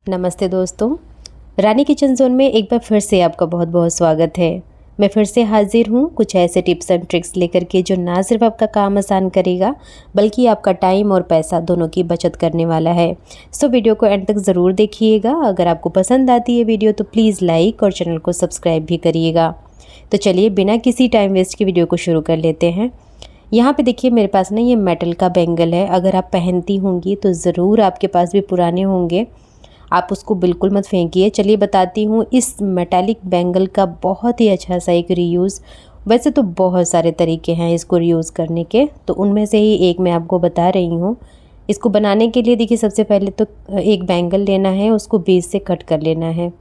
नमस्ते दोस्तों, रानी kitchen zone में एक बार फिर से आपका बहुत बहुत स्वागत है। मैं फिर से हाजिर हूँ कुछ ऐसे टिप्स एंड ट्रिक्स लेकर के जो ना सिर्फ आपका काम आसान करेगा बल्कि आपका टाइम और पैसा दोनों की बचत करने वाला है। सो वीडियो को एंड तक ज़रूर देखिएगा। अगर आपको पसंद आती है वीडियो तो प्लीज़ लाइक और चैनल को सब्सक्राइब भी करिएगा। तो चलिए बिना किसी टाइम वेस्ट के वीडियो को शुरू कर लेते हैं। यहाँ पे देखिए मेरे पास ना ये मेटल का बैंगल है। अगर आप पहनती होंगी तो ज़रूर आपके पास भी पुराने होंगे, आप उसको बिल्कुल मत फेंकिए। चलिए बताती हूँ इस मेटालिक बैंगल का बहुत ही अच्छा सा एक रीयूज़। वैसे तो बहुत सारे तरीके हैं इसको रीयूज़ करने के, तो उनमें से ही एक मैं आपको बता रही हूँ। इसको बनाने के लिए देखिए सबसे पहले तो एक बैंगल लेना है, उसको बीच से कट कर लेना है।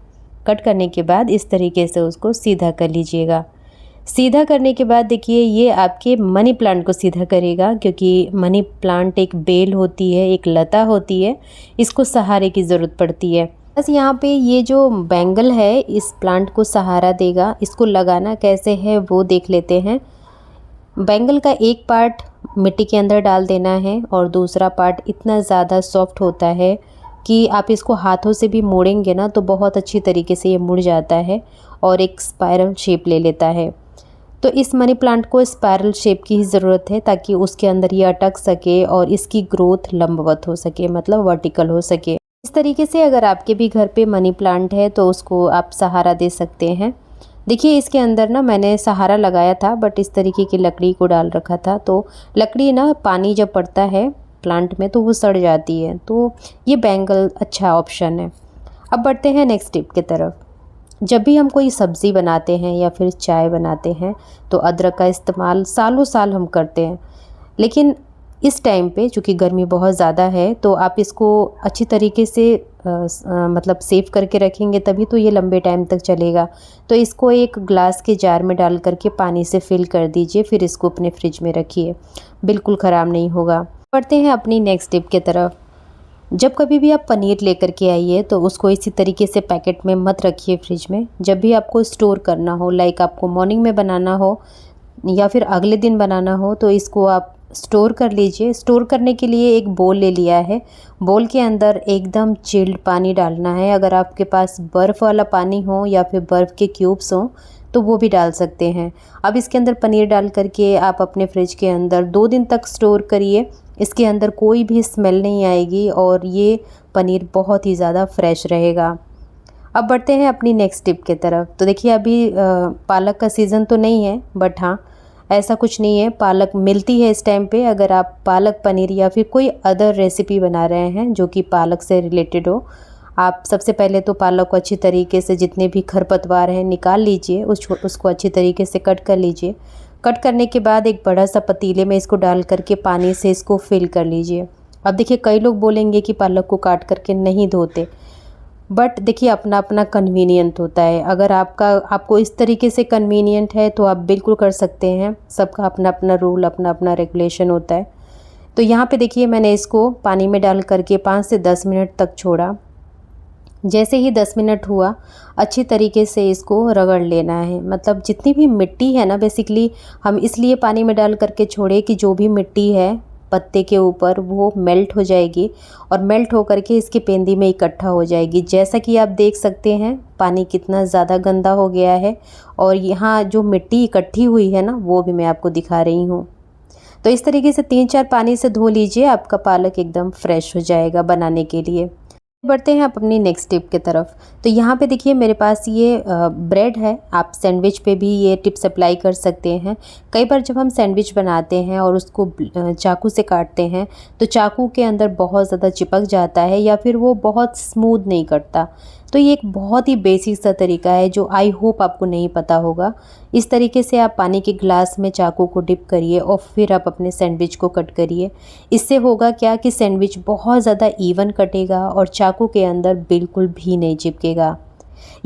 कट करने के बाद इस तरीके से उसको सीधा कर लीजिएगा। सीधा करने के बाद देखिए ये आपके मनी प्लांट को सीधा करेगा, क्योंकि मनी प्लांट एक बेल होती है, एक लता होती है, इसको सहारे की ज़रूरत पड़ती है। बस यहाँ पे ये जो बैंगल है इस प्लांट को सहारा देगा। इसको लगाना कैसे है वो देख लेते हैं। बैंगल का एक पार्ट मिट्टी के अंदर डाल देना है और दूसरा पार्ट इतना ज़्यादा सॉफ्ट होता है कि आप इसको हाथों से भी मोड़ेंगे ना तो बहुत अच्छी तरीके से ये मुड़ जाता है और एक स्पाइरल शेप ले लेता है। तो इस मनी प्लांट को स्पाइरल शेप की ही ज़रूरत है ताकि उसके अंदर ये अटक सके और इसकी ग्रोथ लंबवत हो सके, मतलब वर्टिकल हो सके। इस तरीके से अगर आपके भी घर पे मनी प्लांट है तो उसको आप सहारा दे सकते हैं। देखिए इसके अंदर ना मैंने सहारा लगाया था बट इस तरीके की लकड़ी को डाल रखा था, तो लकड़ी ना पानी जब पड़ता है प्लांट में तो वो सड़ जाती है, तो ये बैंगल अच्छा ऑप्शन है। अब बढ़ते हैं नेक्स्ट टिप की तरफ। जब भी हम कोई सब्ज़ी बनाते हैं या फिर चाय बनाते हैं तो अदरक का इस्तेमाल सालों साल हम करते हैं, लेकिन इस टाइम पे चूँकि गर्मी बहुत ज़्यादा है तो आप इसको अच्छी तरीके से मतलब सेव करके रखेंगे तभी तो ये लंबे टाइम तक चलेगा। तो इसको एक ग्लास के जार में डाल करके पानी से फिल कर दीजिए, फिर इसको अपने फ्रिज में रखिए, बिल्कुल ख़राब नहीं होगा। बढ़ते हैं अपनी नेक्स्ट टिप की तरफ। जब कभी भी आप पनीर लेकर के आइए तो उसको इसी तरीके से पैकेट में मत रखिए फ्रिज में। जब भी आपको स्टोर करना हो, लाइक आपको मॉर्निंग में बनाना हो या फिर अगले दिन बनाना हो, तो इसको आप स्टोर कर लीजिए। स्टोर करने के लिए एक बोल ले लिया है। बोल के अंदर एकदम चिल्ड पानी डालना है। अगर आपके पास बर्फ़ वाला पानी हो या फिर बर्फ़ के क्यूब्स हों तो वो भी डाल सकते हैं। अब इसके अंदर पनीर डाल करके आप अपने फ्रिज के अंदर 2 दिन तक स्टोर करिए। इसके अंदर कोई भी स्मेल नहीं आएगी और ये पनीर बहुत ही ज़्यादा फ्रेश रहेगा। अब बढ़ते हैं अपनी नेक्स्ट टिप की तरफ। तो देखिए अभी पालक का सीज़न तो नहीं है, बट हाँ ऐसा कुछ नहीं है, पालक मिलती है इस टाइम पे। अगर आप पालक पनीर या फिर कोई अदर रेसिपी बना रहे हैं जो कि पालक से रिलेटेड हो, आप सबसे पहले तो पालक को अच्छी तरीके से जितने भी खरपतवार हैं निकाल लीजिए, उसको अच्छी तरीके से कट कर लीजिए। कट करने के बाद एक बड़ा सा पतीले में इसको डाल करके पानी से इसको फिल कर लीजिए। अब देखिए कई लोग बोलेंगे कि पालक को काट करके नहीं धोते, बट देखिए अपना अपना कन्वीनियंट होता है। अगर आपको इस तरीके से कन्वीनियंट है तो आप बिल्कुल कर सकते हैं। सबका अपना अपना रूल, अपना अपना रेगुलेशन होता है। तो यहाँ पे देखिए मैंने इसको पानी में डाल करके 5 से 10 मिनट तक छोड़ा। जैसे ही 10 मिनट हुआ अच्छी तरीके से इसको रगड़ लेना है। मतलब जितनी भी मिट्टी है ना, बेसिकली हम इसलिए पानी में डाल करके छोड़े कि जो भी मिट्टी है पत्ते के ऊपर वो मेल्ट हो जाएगी और मेल्ट हो करके इसकी पेंदी में इकट्ठा हो जाएगी। जैसा कि आप देख सकते हैं पानी कितना ज़्यादा गंदा हो गया है और यहाँ जो मिट्टी इकट्ठी हुई है ना वो भी मैं आपको दिखा रही हूँ। तो इस तरीके से 3-4 पानी से धो लीजिए, आपका पालक एकदम फ्रेश हो जाएगा बनाने के लिए। बढ़ते हैं अपनी नेक्स्ट टिप की तरफ। तो यहाँ पे देखिए मेरे पास ये ब्रेड है। आप सैंडविच पे भी ये टिप्स अप्लाई कर सकते हैं। कई बार जब हम सैंडविच बनाते हैं और उसको चाकू से काटते हैं तो चाकू के अंदर बहुत ज़्यादा चिपक जाता है या फिर वो बहुत स्मूथ नहीं कटता। तो ये एक बहुत ही बेसिक सा तरीका है जो आई होप आपको नहीं पता होगा। इस तरीके से आप पानी के ग्लास में चाकू को डिप करिए और फिर आप अपने सैंडविच को कट करिए। इससे होगा क्या कि सैंडविच बहुत ज़्यादा इवन कटेगा और चाकू के अंदर बिल्कुल भी नहीं चिपकेगा।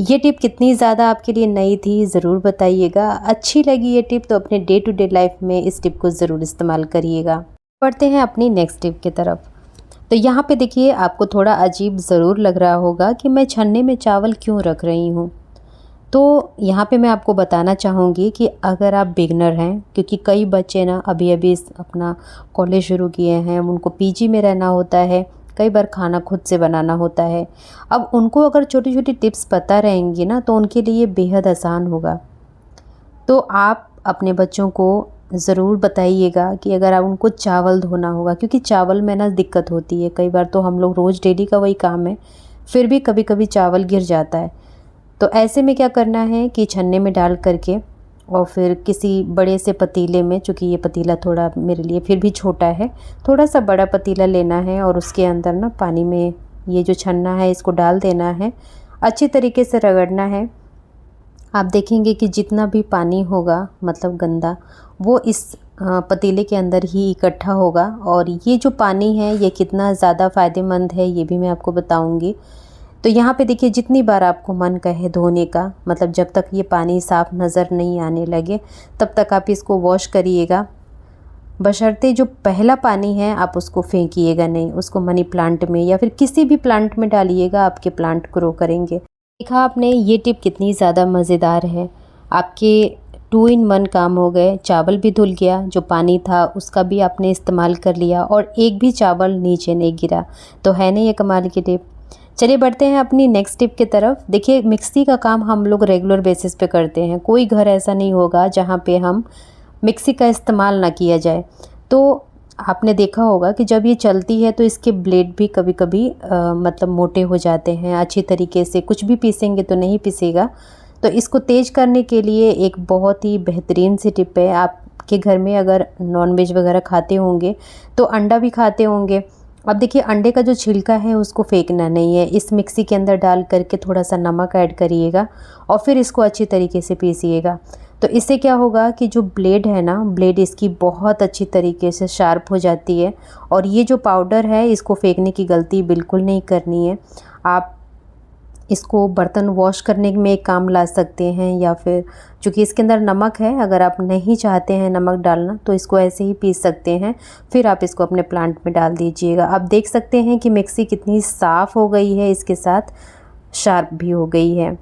ये टिप कितनी ज़्यादा आपके लिए नई थी ज़रूर बताइएगा। अच्छी लगी ये टिप तो अपने डे टू डे लाइफ में इस टिप को ज़रूर इस्तेमाल करिएगा। बढ़ते हैं अपनी नेक्स्ट टिप की तरफ। तो यहाँ पे देखिए आपको थोड़ा अजीब ज़रूर लग रहा होगा कि मैं छन्ने में चावल क्यों रख रही हूँ। तो यहाँ पे मैं आपको बताना चाहूँगी कि अगर आप बिगनर हैं, क्योंकि कई बच्चे ना अभी अभी अपना कॉलेज शुरू किए हैं, उनको पीजी में रहना होता है, कई बार खाना खुद से बनाना होता है। अब उनको अगर छोटी छोटी टिप्स पता रहेंगी ना तो उनके लिए बेहद आसान होगा। तो आप अपने बच्चों को ज़रूर बताइएगा कि अगर आप उनको चावल धोना होगा, क्योंकि चावल में ना दिक्कत होती है। कई बार तो हम लोग रोज़ डेली का वही काम है, फिर भी कभी कभी चावल गिर जाता है। तो ऐसे में क्या करना है कि छन्ने में डाल करके और फिर किसी बड़े से पतीले में, चूँकि ये पतीला थोड़ा मेरे लिए फिर भी छोटा है, थोड़ा सा बड़ा पतीला लेना है और उसके अंदर ना पानी में ये जो छन्ना है इसको डाल देना है, अच्छी तरीके से रगड़ना है। आप देखेंगे कि जितना भी पानी होगा मतलब गंदा, वो इस पतीले के अंदर ही इकट्ठा होगा। और ये जो पानी है ये कितना ज़्यादा फ़ायदेमंद है ये भी मैं आपको बताऊंगी। तो यहाँ पे देखिए, जितनी बार आपको मन कहे धोने का, मतलब जब तक ये पानी साफ़ नज़र नहीं आने लगे तब तक आप इसको वॉश करिएगा। बशर्ते जो पहला पानी है आप उसको फेंकिएगा नहीं, उसको मनी प्लांट में या फिर किसी भी प्लांट में डालिएगा, आपके प्लांट ग्रो करेंगे। देखा आपने ये टिप कितनी ज़्यादा मज़ेदार है। आपके 2 in 1 काम हो गए, चावल भी धुल गया, जो पानी था उसका भी आपने इस्तेमाल कर लिया और एक भी चावल नीचे नहीं गिरा। तो है नहीं ये कमाल की टिप। चलिए बढ़ते हैं अपनी नेक्स्ट टिप की तरफ। देखिए, मिक्सी का काम हम लोग रेगुलर बेसिस पे करते हैं, कोई घर ऐसा नहीं होगा जहाँ पे हम मिक्सी का इस्तेमाल ना किया जाए। तो आपने देखा होगा कि जब ये चलती है तो इसके ब्लेड भी कभी कभी मतलब मोटे हो जाते हैं, अच्छी तरीके से कुछ भी पीसेंगे तो नहीं पिसेगा। तो इसको तेज़ करने के लिए एक बहुत ही बेहतरीन सी टिप है। आपके घर में अगर नॉनवेज वगैरह खाते होंगे तो अंडा भी खाते होंगे। अब देखिए, अंडे का जो छिलका है उसको फेंकना नहीं है, इस मिक्सी के अंदर डाल करके थोड़ा सा नमक ऐड करिएगा और फिर इसको अच्छी तरीके से पीसिएगा। तो इससे क्या होगा कि जो ब्लेड है ना, ब्लेड इसकी बहुत अच्छी तरीके से शार्प हो जाती है। और ये जो पाउडर है इसको फेंकने की गलती बिल्कुल नहीं करनी है। आप इसको बर्तन वॉश करने में एक काम ला सकते हैं, या फिर चूँकि इसके अंदर नमक है, अगर आप नहीं चाहते हैं नमक डालना तो इसको ऐसे ही पीस सकते हैं। फिर आप इसको अपने प्लांट में डाल दीजिएगा। आप देख सकते हैं कि मिक्सी कितनी साफ़ हो गई है, इसके साथ शार्प भी हो गई है।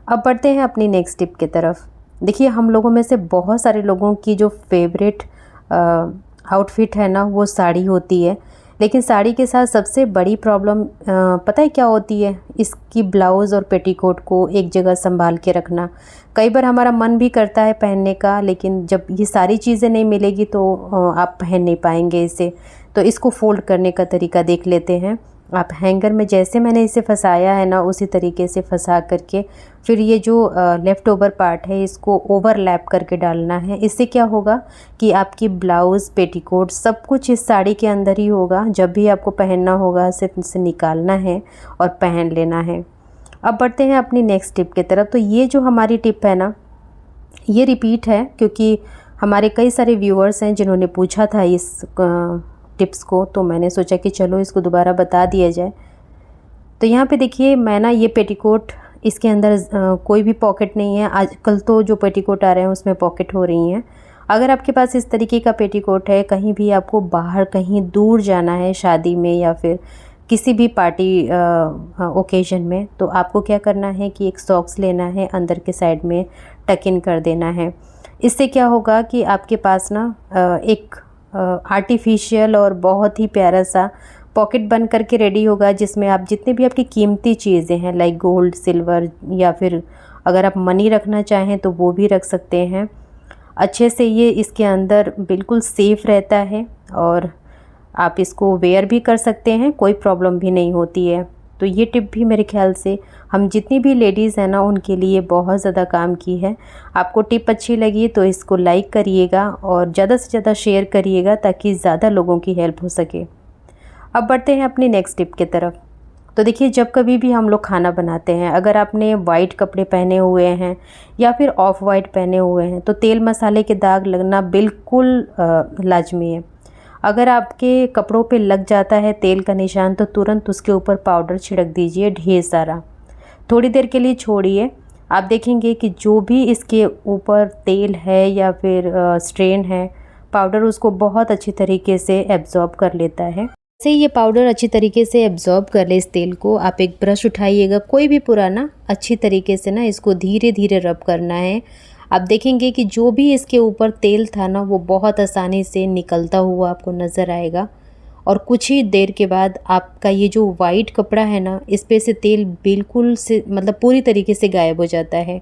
अब बढ़ते हैं अपनी नेक्स्ट टिप की तरफ। देखिए, हम लोगों में से बहुत सारे लोगों की जो फेवरेट आउटफिट है ना वो साड़ी होती है। लेकिन साड़ी के साथ सबसे बड़ी प्रॉब्लम पता है क्या होती है? इसकी ब्लाउज़ और पेटीकोट को एक जगह संभाल के रखना। कई बार हमारा मन भी करता है पहनने का, लेकिन जब ये सारी चीज़ें नहीं मिलेगी तो आप पहन नहीं पाएंगे इसे। तो इसको फोल्ड करने का तरीका देख लेते हैं। आप हैंगर में जैसे मैंने इसे फंसाया है ना उसी तरीके से फंसा करके फिर ये जो लेफ़्ट ओवर पार्ट है इसको ओवरलैप करके डालना है। इससे क्या होगा कि आपकी ब्लाउज़, पेटीकोट सब कुछ इस साड़ी के अंदर ही होगा। जब भी आपको पहनना होगा सिर्फ इसे निकालना है और पहन लेना है। अब बढ़ते हैं अपनी नेक्स्ट टिप की तरफ। तो ये जो हमारी टिप है ना ये रिपीट है, क्योंकि हमारे कई सारे व्यूअर्स हैं जिन्होंने पूछा था इस टिप्स को, तो मैंने सोचा कि चलो इसको दोबारा बता दिया जाए। तो यहाँ पे देखिए, मैं ना ये पेटीकोट, इसके अंदर कोई भी पॉकेट नहीं है। आजकल तो जो पेटीकोट आ रहे हैं उसमें पॉकेट हो रही हैं। अगर आपके पास इस तरीके का पेटीकोट है, कहीं भी आपको बाहर कहीं दूर जाना है, शादी में या फिर किसी भी पार्टी ओकेजन में, तो आपको क्या करना है कि एक सॉक्स लेना है, अंदर के साइड में टक इन कर देना है। इससे क्या होगा कि आपके पास ना एक आर्टिफिशियल और बहुत ही प्यारा सा पॉकेट बन करके रेडी होगा, जिसमें आप जितने भी आपकी कीमती चीज़ें हैं लाइक गोल्ड, सिल्वर, या फिर अगर आप मनी रखना चाहें तो वो भी रख सकते हैं। अच्छे से ये इसके अंदर बिल्कुल सेफ़ रहता है और आप इसको वेयर भी कर सकते हैं, कोई प्रॉब्लम भी नहीं होती है। तो ये टिप भी मेरे ख्याल से हम जितनी भी लेडीज़ हैं ना उनके लिए बहुत ज़्यादा काम की है। आपको टिप अच्छी लगी तो इसको लाइक करिएगा और ज़्यादा से ज़्यादा शेयर करिएगा ताकि ज़्यादा लोगों की हेल्प हो सके। अब बढ़ते हैं अपनी नेक्स्ट टिप की तरफ। तो देखिए, जब कभी भी हम लोग खाना बनाते हैं, अगर आपने वाइट कपड़े पहने हुए हैं या फिर ऑफ वाइट पहने हुए हैं तो तेल मसाले के दाग लगना बिल्कुल लाजमी है। अगर आपके कपड़ों पे लग जाता है तेल का निशान तो तुरंत उसके ऊपर पाउडर छिड़क दीजिए ढेर सारा। थोड़ी देर के लिए छोड़िए, आप देखेंगे कि जो भी इसके ऊपर तेल है या फिर स्ट्रेन है, पाउडर उसको बहुत अच्छी तरीके से एब्जॉर्ब कर लेता है। से ये पाउडर अच्छी तरीके से एब्जॉर्ब कर ले इस तेल को, आप एक ब्रश उठाइएगा कोई भी पुराना, अच्छी तरीके से ना इसको धीरे धीरे रब करना है। आप देखेंगे कि जो भी इसके ऊपर तेल था ना वो बहुत आसानी से निकलता हुआ आपको नज़र आएगा और कुछ ही देर के बाद आपका ये जो वाइट कपड़ा है ना, इस पे से तेल बिल्कुल से मतलब पूरी तरीके से गायब हो जाता है।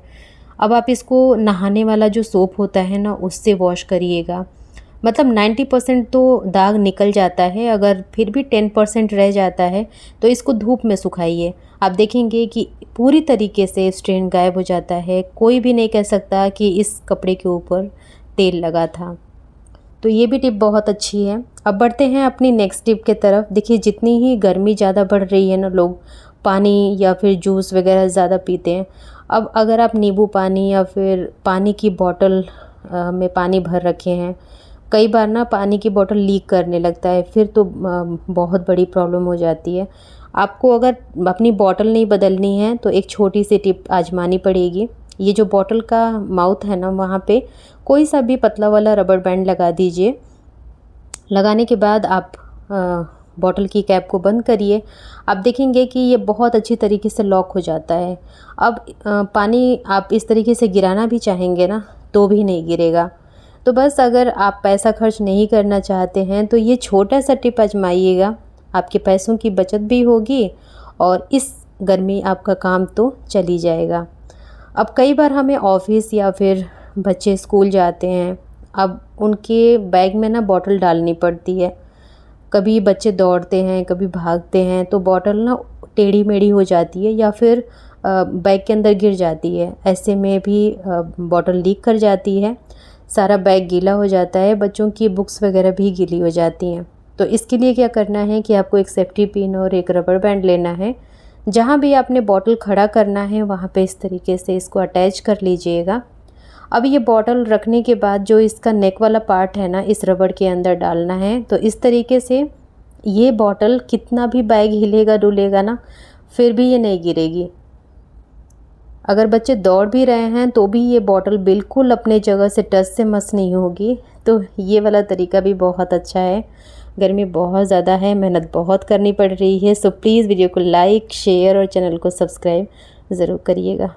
अब आप इसको नहाने वाला जो सोप होता है ना, उससे वॉश करिएगा। मतलब 90% तो दाग निकल जाता है, अगर फिर भी 10% रह जाता है तो इसको धूप में सुखाइए। आप देखेंगे कि पूरी तरीके से स्ट्रेन गायब हो जाता है। कोई भी नहीं कह सकता कि इस कपड़े के ऊपर तेल लगा था। तो ये भी टिप बहुत अच्छी है। अब बढ़ते हैं अपनी नेक्स्ट टिप के तरफ। देखिए, जितनी ही गर्मी ज़्यादा बढ़ रही है ना, लोग पानी या फिर जूस वगैरह ज़्यादा पीते हैं। अब अगर आप नींबू पानी या फिर पानी की बॉटल में पानी भर रखे हैं, कई बार ना पानी की बॉटल लीक करने लगता है, फिर तो बहुत बड़ी प्रॉब्लम हो जाती है। आपको अगर अपनी बॉटल नहीं बदलनी है तो एक छोटी सी टिप आजमानी पड़ेगी। ये जो बॉटल का माउथ है ना, वहाँ पे कोई सा भी पतला वाला रबर बैंड लगा दीजिए। लगाने के बाद आप बॉटल की कैप को बंद करिए। आप देखेंगे कि ये बहुत अच्छी तरीके से लॉक हो जाता है। अब पानी आप इस तरीके से गिराना भी चाहेंगे ना, तो भी नहीं गिरेगा। तो बस अगर आप पैसा खर्च नहीं करना चाहते हैं तो ये छोटा सा टिप आजमाइएगा। आपके पैसों की बचत भी होगी और इस गर्मी आपका काम तो चल ही जाएगा। अब कई बार हमें ऑफिस या फिर बच्चे स्कूल जाते हैं, अब उनके बैग में ना बॉटल डालनी पड़ती है। कभी बच्चे दौड़ते हैं, कभी भागते हैं, तो बॉटल ना टेढ़ी मेढ़ी हो जाती है या फिर बैग के अंदर गिर जाती है। ऐसे में भी बॉटल लीक कर जाती है, सारा बैग गीला हो जाता है, बच्चों की बुक्स वगैरह भी गीली हो जाती हैं। तो इसके लिए क्या करना है कि आपको एक सेफ्टी पिन और एक रबर बैंड लेना है। जहाँ भी आपने बॉटल खड़ा करना है वहाँ पे इस तरीके से इसको अटैच कर लीजिएगा। अब ये बॉटल रखने के बाद जो इसका नेक वाला पार्ट है ना, इस रबड़ के अंदर डालना है। तो इस तरीके से ये बॉटल कितना भी बैग हिलेगा डुलेगा ना, फिर भी ये नहीं गिरेगी। अगर बच्चे दौड़ भी रहे हैं तो भी ये बॉटल बिल्कुल अपने जगह से टस से मस नहीं होगी। तो ये वाला तरीका भी बहुत अच्छा है। गर्मी बहुत ज़्यादा है, मेहनत बहुत करनी पड़ रही है। सो प्लीज़ वीडियो को लाइक, शेयर और चैनल को सब्सक्राइब ज़रूर करिएगा।